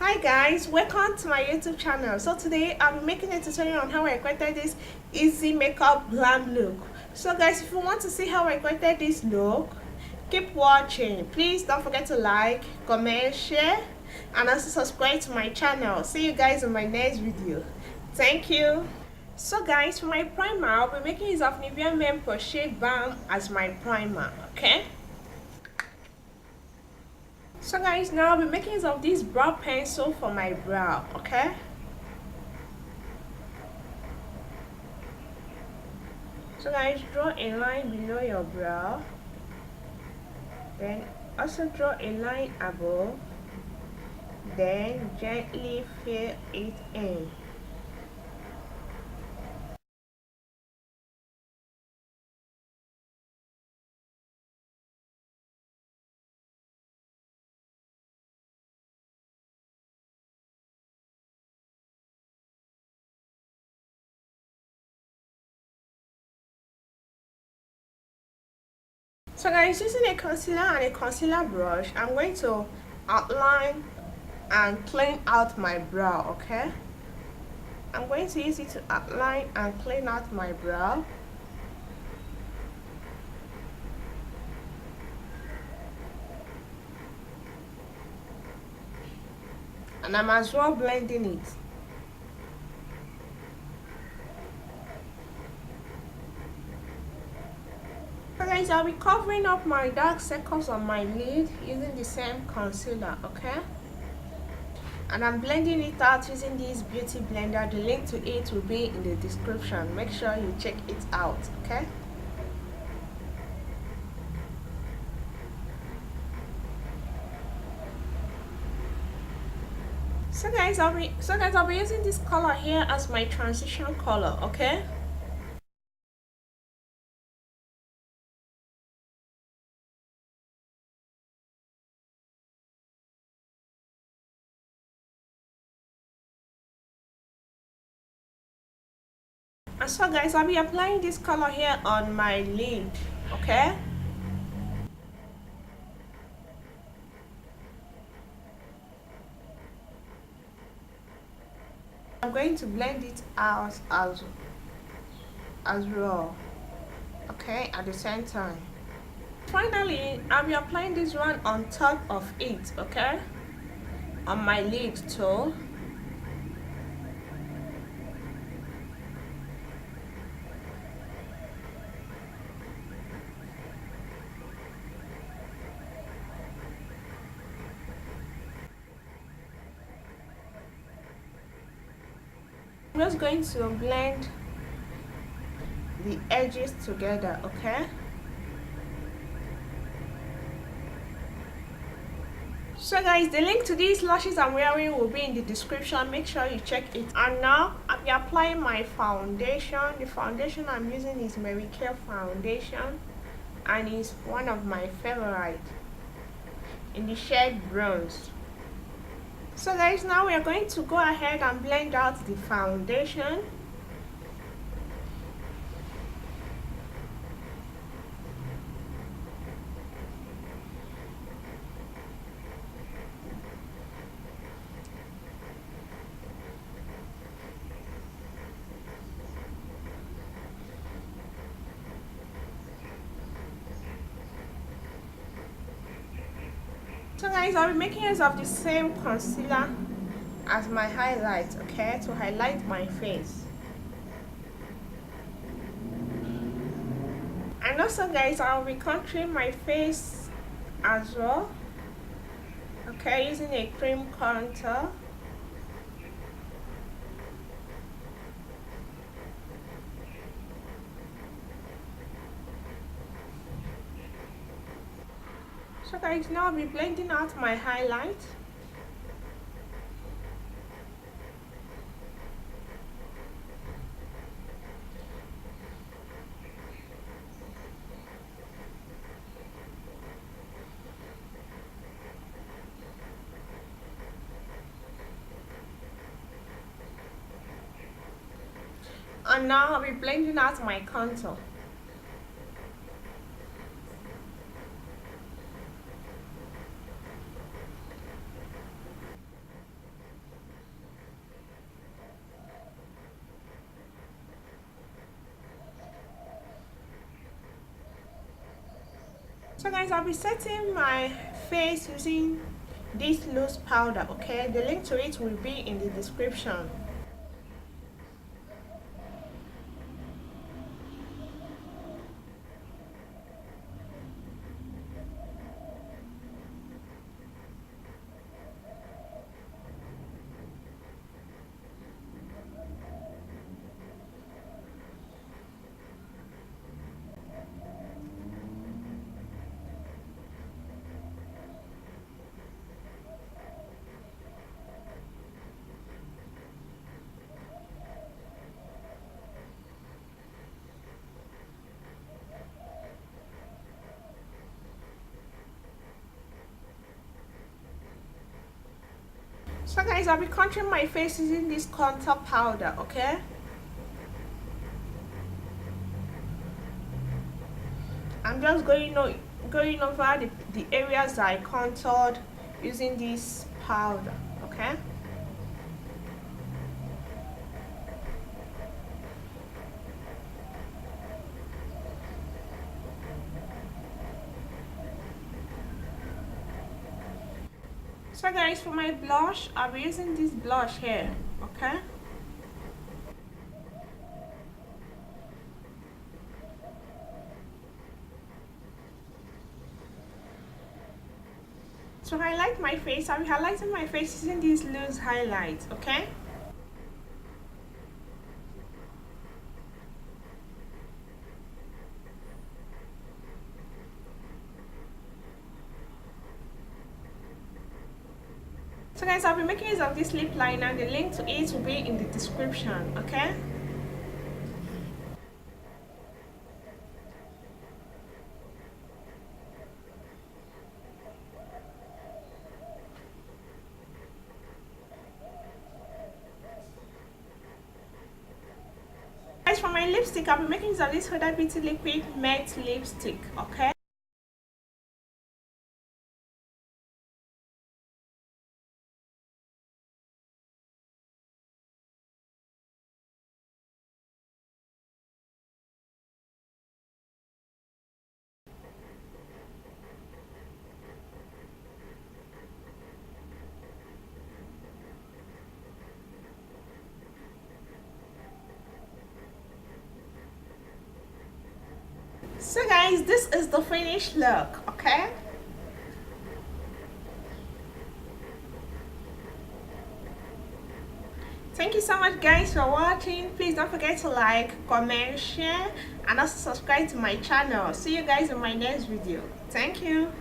Hi guys, welcome to my YouTube channel. So today I'll be making a tutorial on how I created this easy makeup glam look. So guys, if you want to see how I created this look, keep watching. Please don't forget to like, comment, share, and also subscribe to my channel. See you guys in my next video. Thank you. So guys, for my primer, I'll be making use of Nivea Men Crochet Balm as my primer, okay? So guys, now I'll be making use of this brow pencil for my brow, okay? So guys, draw a line below your brow, then also draw a line above, then gently fill it in. So guys, using a concealer and a concealer brush, I'm going to outline and clean out my brow, okay? I'm going to use it to outline and clean out my brow. And I'm as well blending it. So guys, I'll be covering up my dark circles on my lid using the same concealer, okay? And I'm blending it out using this beauty blender. The link to it will be in the description. Make sure you check it out, okay? So guys, I'll be using this color here as my transition color, okay? And so guys, I'll be applying this color here on my lid, okay? I'm going to blend it out as well, okay, at the same time. Finally, I'll be applying this one on top of it, okay, on my lid too. I'm just going to blend the edges together, okay? So guys, the link to these lashes I'm wearing will be in the description. Make sure you check it. And now I'll be applying my foundation. The foundation I'm using is Mary Kay foundation, and it's one of my favorite in the shade bronze. So guys, now we are going to go ahead and blend out the foundation. So guys, I'll be making use of the same concealer as my highlight, okay, to highlight my face. And also guys, I'll be contouring my face as well, okay, using a cream contour. So guys, now I'll be blending out my highlight. And now I'll be blending out my contour. So guys, I'll be setting my face using this loose powder, okay? The link to it will be in the description. So guys, I'll be contouring my face using this contour powder, okay? I'm just going over the areas I contoured using this powder, okay? So guys, for my blush, I'll be using this blush here, okay? To highlight my face, I'll be highlighting my face using these loose highlights, okay? So guys, I'll be making use of this lip liner. The link to it will be in the description, okay? Guys, for my lipstick, I'll be making use of this Huda Beauty Liquid Matte Lipstick, okay? So guys, this is the finished look, okay? Thank you so much guys for watching. Please don't forget to like, comment, share, and also subscribe to my channel. See you guys in my next video. Thank you.